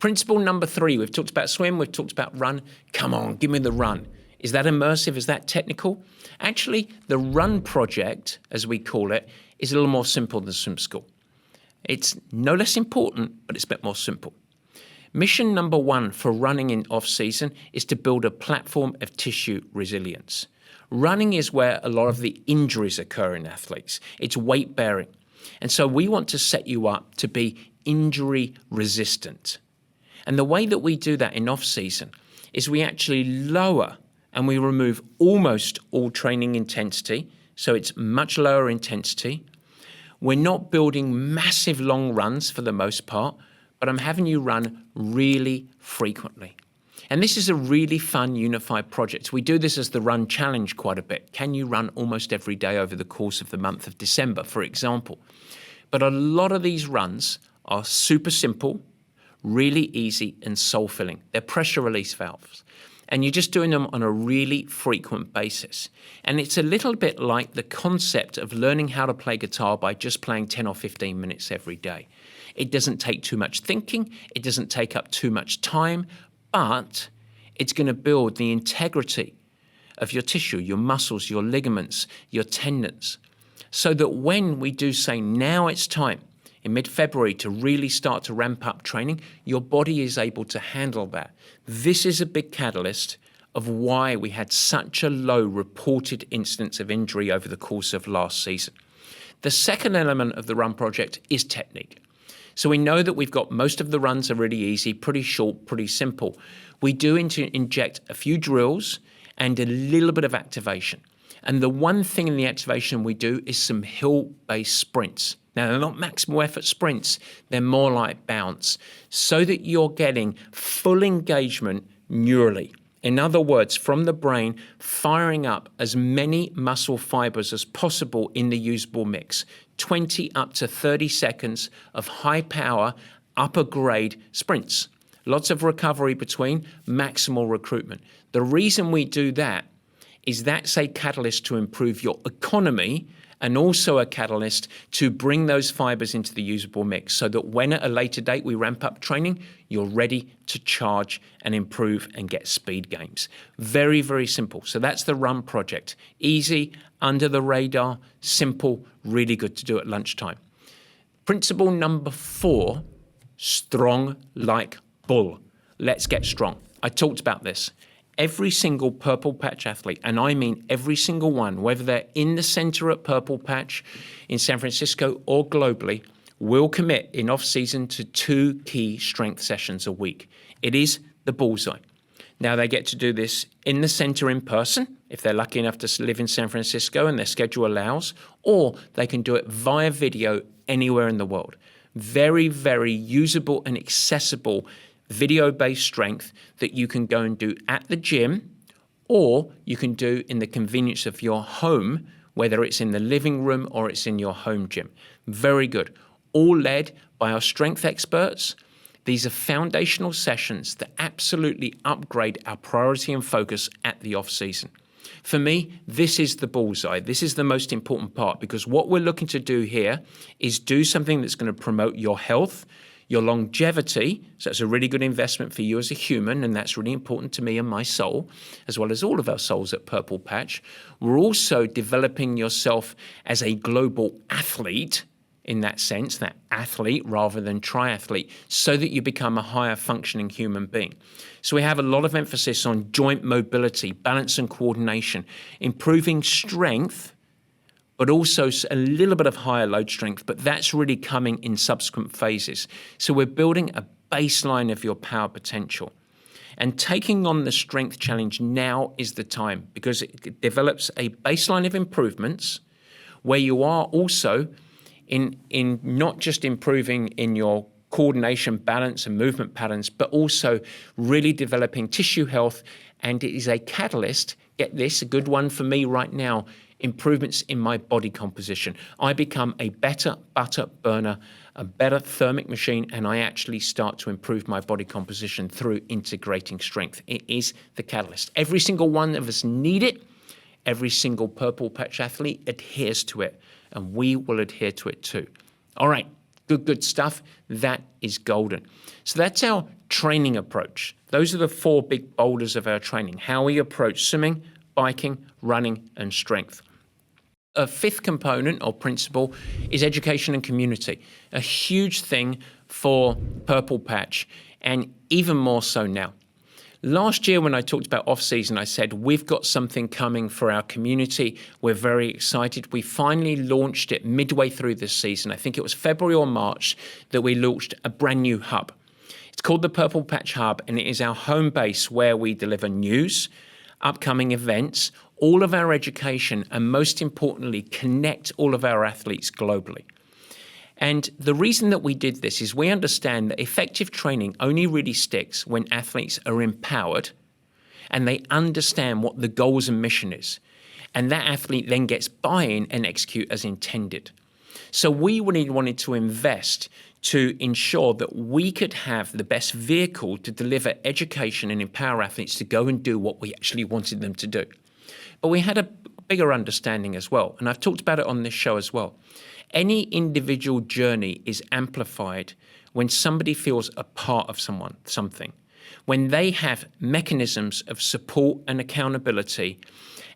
Principle number 3, we've talked about swim, we've talked about run. Come on, give me the run. Is that immersive? Is that technical? Actually, the run project, as we call it, is a little more simple than swim school. It's no less important, but it's a bit more simple. Mission number 1 for running in off-season is to build a platform of tissue resilience. Running is where a lot of the injuries occur in athletes. It's weight bearing. And so we want to set you up to be injury resistant. And the way that we do that in off-season is we actually lower and we remove almost all training intensity. So it's much lower intensity. We're not building massive long runs for the most part, but I'm having you run really frequently. And this is a really fun unified project. We do this as the run challenge quite a bit. Can you run almost every day over the course of the month of December, for example? But a lot of these runs are super simple, really easy and soul-filling. They're pressure release valves. And you're just doing them on a really frequent basis. And it's a little bit like the concept of learning how to play guitar by just playing 10 or 15 minutes every day. It doesn't take too much thinking, it doesn't take up too much time, but it's going to build the integrity of your tissue, your muscles, your ligaments, your tendons, so that when we do say now it's time in mid-February to really start to ramp up training, your body is able to handle that. This is a big catalyst of why we had such a low reported incidence of injury over the course of last season. The second element of the run project is technique. So we know that we've got most of the runs are really easy, pretty short, pretty simple. We do inject a few drills and a little bit of activation. And the one thing in the activation we do is some hill-based sprints. Now, they're not maximal effort sprints, they're more like bounce, so that you're getting full engagement neurally. In other words, from the brain, firing up as many muscle fibers as possible in the usable mix. 20 up to 30 seconds of high power, upper grade sprints. Lots of recovery between, maximal recruitment. The reason we do that is that's a catalyst to improve your economy and also a catalyst to bring those fibers into the usable mix so that when at a later date we ramp up training, you're ready to charge and improve and get speed gains. Very, very simple. So that's the run project. Easy, under the radar, simple, really good to do at lunchtime. Principle number 4, strong like bull. Let's get strong. I talked about this. Every single Purple Patch athlete, and I mean every single one, whether they're in the center at Purple Patch in San Francisco or globally, will commit in off-season to 2 key strength sessions a week. It is the bullseye. Now they get to do this in the center in person, if they're lucky enough to live in San Francisco and their schedule allows, or they can do it via video anywhere in the world. Very, very usable and accessible video-based strength that you can go and do at the gym, or you can do in the convenience of your home, whether it's in the living room or it's in your home gym. Very good. All led by our strength experts. These are foundational sessions that absolutely upgrade our priority and focus at the off-season. For me, this is the bullseye. This is the most important part, because what we're looking to do here is do something that's going to promote your health, your longevity. So it's a really good investment for you as a human, and that's really important to me and my soul, as well as all of our souls at Purple Patch. We're also developing yourself as a global athlete, in that sense, that athlete rather than triathlete, so that you become a higher functioning human being. So we have a lot of emphasis on joint mobility, balance and coordination, improving strength, but also a little bit of higher load strength, but that's really coming in subsequent phases. So we're building a baseline of your power potential. And taking on the strength challenge now is the time, because it develops a baseline of improvements where you are also in not just improving in your coordination, balance and movement patterns, but also really developing tissue health. And it is a catalyst, get this, a good one for me right now, improvements in my body composition. I become a better butter burner, a better thermic machine, and I actually start to improve my body composition through integrating strength. It is the catalyst. Every single one of us need it. Every single Purple Patch athlete adheres to it, and we will adhere to it too. All right, good stuff, that is golden. So that's our training approach. Those are the 4 big boulders of our training, how we approach swimming, biking, running, and strength. A 5th component or principle is education and community, a huge thing for Purple Patch, and even more so now. Last year when I talked about off-season, I said, we've got something coming for our community. We're very excited. We finally launched it midway through this season. I think it was February or March that we launched a brand new hub. It's called the Purple Patch Hub, and it is our home base where we deliver news, upcoming events, all of our education, and most importantly, connect all of our athletes globally. And the reason that we did this is we understand that effective training only really sticks when athletes are empowered and they understand what the goals and mission is. And that athlete then gets buy-in and execute as intended. So we really wanted to invest to ensure that we could have the best vehicle to deliver education and empower athletes to go and do what we actually wanted them to do. But we had a bigger understanding as well, and I've talked about it on this show as well. Any individual journey is amplified when somebody feels a part of something, when they have mechanisms of support and accountability,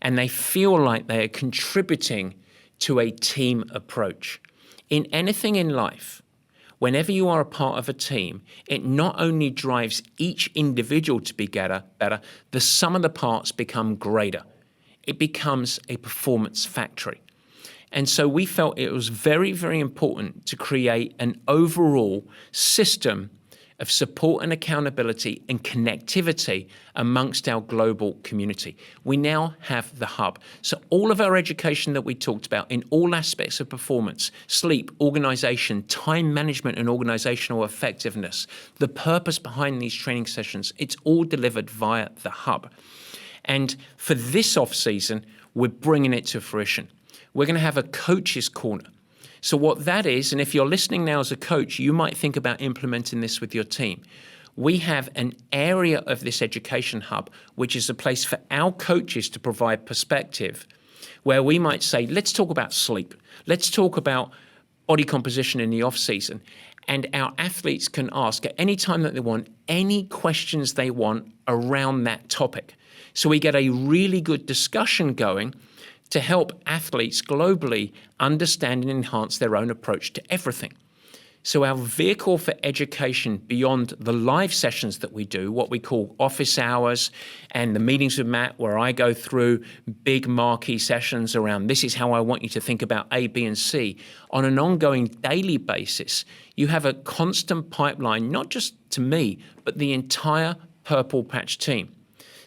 and they feel like they are contributing to a team approach. In anything in life, whenever you are a part of a team, it not only drives each individual to be better, the sum of the parts become greater. It becomes a performance factory. And so we felt it was very, very important to create an overall system of support and accountability and connectivity amongst our global community. We now have the hub. So all of our education that we talked about in all aspects of performance, sleep, organization, time management and organizational effectiveness, the purpose behind these training sessions, it's all delivered via the hub. And for this off-season, we're bringing it to fruition. We're going to have a coach's corner. So what that is, and if you're listening now as a coach, you might think about implementing this with your team. We have an area of this education hub, which is a place for our coaches to provide perspective, where we might say, let's talk about sleep. Let's talk about body composition in the off season. And our athletes can ask at any time that they want, any questions they want around that topic. So we get a really good discussion going to help athletes globally understand and enhance their own approach to everything. So our vehicle for education beyond the live sessions that we do, what we call office hours and the meetings with Matt, where I go through big marquee sessions around this is how I want you to think about A, B, and C. On an ongoing daily basis, you have a constant pipeline, not just to me, but the entire Purple Patch team.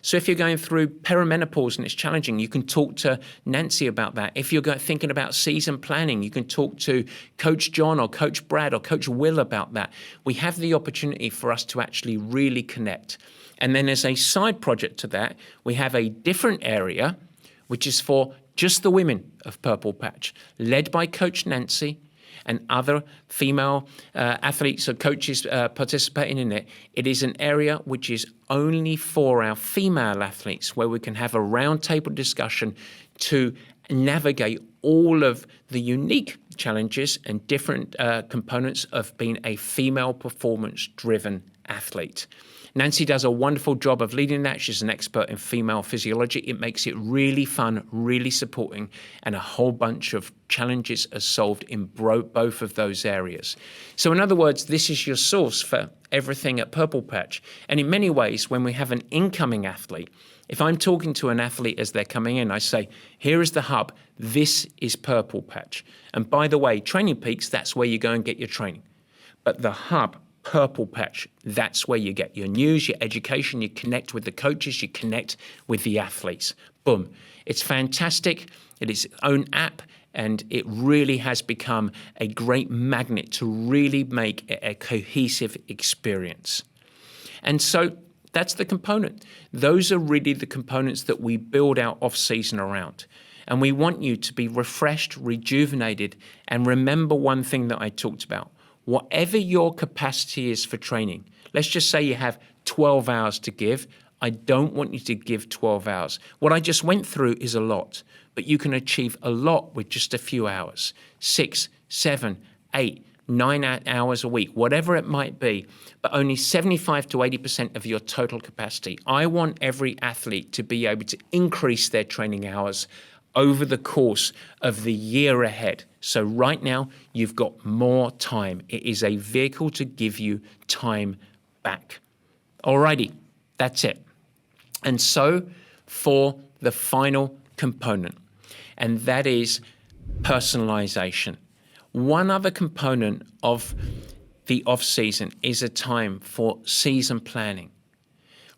So if you're going through perimenopause and it's challenging, you can talk to Nancy about that. If you're thinking about season planning, you can talk to Coach John or Coach Brad or Coach Will about that. We have the opportunity for us to actually really connect. And then as a side project to that, we have a different area, which is for just the women of Purple Patch, led by Coach Nancy and other female athletes or coaches participating in it. It is an area which is only for our female athletes, where we can have a roundtable discussion to navigate all of the unique challenges and different components of being a female performance-driven athlete. Nancy does a wonderful job of leading that. She's an expert in female physiology. It makes it really fun, really supporting, and a whole bunch of challenges are solved in both of those areas. So in other words, this is your source for everything at Purple Patch. And in many ways, when we have an incoming athlete, if I'm talking to an athlete as they're coming in, I say, here is the hub. This is Purple Patch. And by the way, Training Peaks, that's where you go and get your training. But the hub, Purple Patch, that's where you get your news, your education, you connect with the coaches, you connect with the athletes. Boom. It's fantastic. It is its own app, and it really has become a great magnet to really make it a cohesive experience. And so that's the component. Those are really the components that we build our off-season around. And we want you to be refreshed, rejuvenated, and remember one thing that I talked about. Whatever your capacity is for training, let's just say you have 12 hours to give. I don't want you to give 12 hours. What I just went through is a lot, but you can achieve a lot with just a few hours. 6, 7, 8, hours a week, whatever it might be, but only 75 to 80% of your total capacity. I want every athlete to be able to increase their training hours over the course of the year ahead. So right now, you've got more time. It is a vehicle to give you time back. Alrighty, that's it. And so for the final component, and that is personalization. One other component of the off-season is a time for season planning,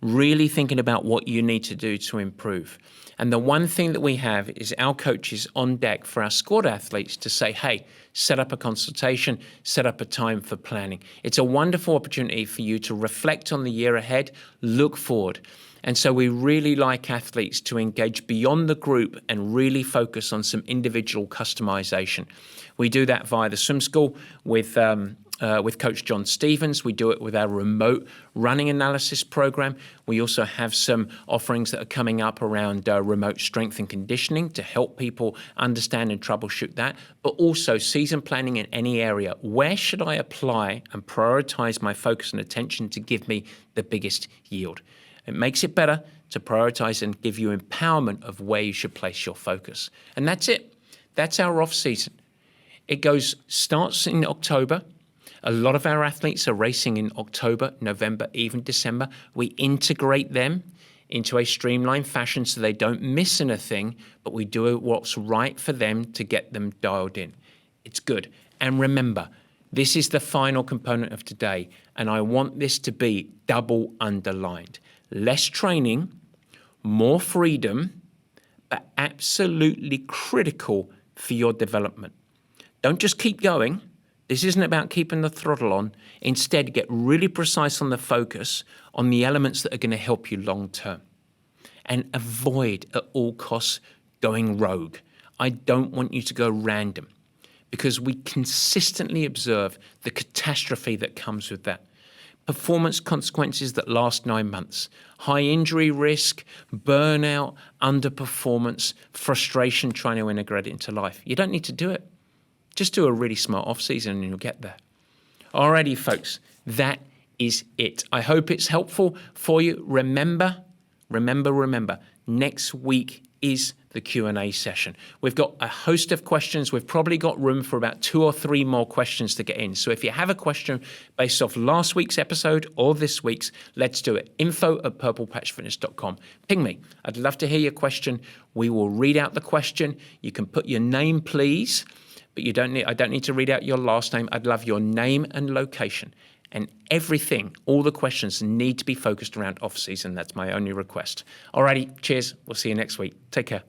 really thinking about what you need to do to improve. And the one thing that we have is our coaches on deck for our squad athletes to say, hey, set up a consultation, set up a time for planning. It's a wonderful opportunity for you to reflect on the year ahead, look forward. And so we really like athletes to engage beyond the group and really focus on some individual customization. We do that via the swim school with Coach John Stevens. We do it with our remote running analysis program. We also have some offerings that are coming up around remote strength and conditioning to help people understand and troubleshoot that, but also season planning in any area. Where should I apply and prioritize my focus and attention to give me the biggest yield? It makes it better to prioritize and give you empowerment of where you should place your focus. And that's it. That's our off season. It starts in October. A lot of our athletes are racing in October, November, even December. We integrate them into a streamlined fashion so they don't miss anything, but we do what's right for them to get them dialed in. It's good. And remember, this is the final component of today, and I want this to be double underlined. Less training, more freedom, but absolutely critical for your development. Don't just keep going. This isn't about keeping the throttle on. Instead, get really precise on the focus on the elements that are going to help you long term. And avoid at all costs going rogue. I don't want you to go random because we consistently observe the catastrophe that comes with that. Performance consequences that last 9 months, high injury risk, burnout, underperformance, frustration trying to integrate it into life. You don't need to do it. Just do a really smart off-season and you'll get there. Alrighty, folks, that is it. I hope it's helpful for you. Remember, next week is the Q&A session. We've got a host of questions. We've probably got room for about 2 or 3 more questions to get in. So if you have a question based off last week's episode or this week's, let's do it. info@purplepatchfitness.com. Ping me. I'd love to hear your question. We will read out the question. You can put your name, please, but I don't need to read out your last name. I'd love your name and location. And everything, all the questions need to be focused around off-season. That's my only request. Alrighty, cheers. We'll see you next week. Take care.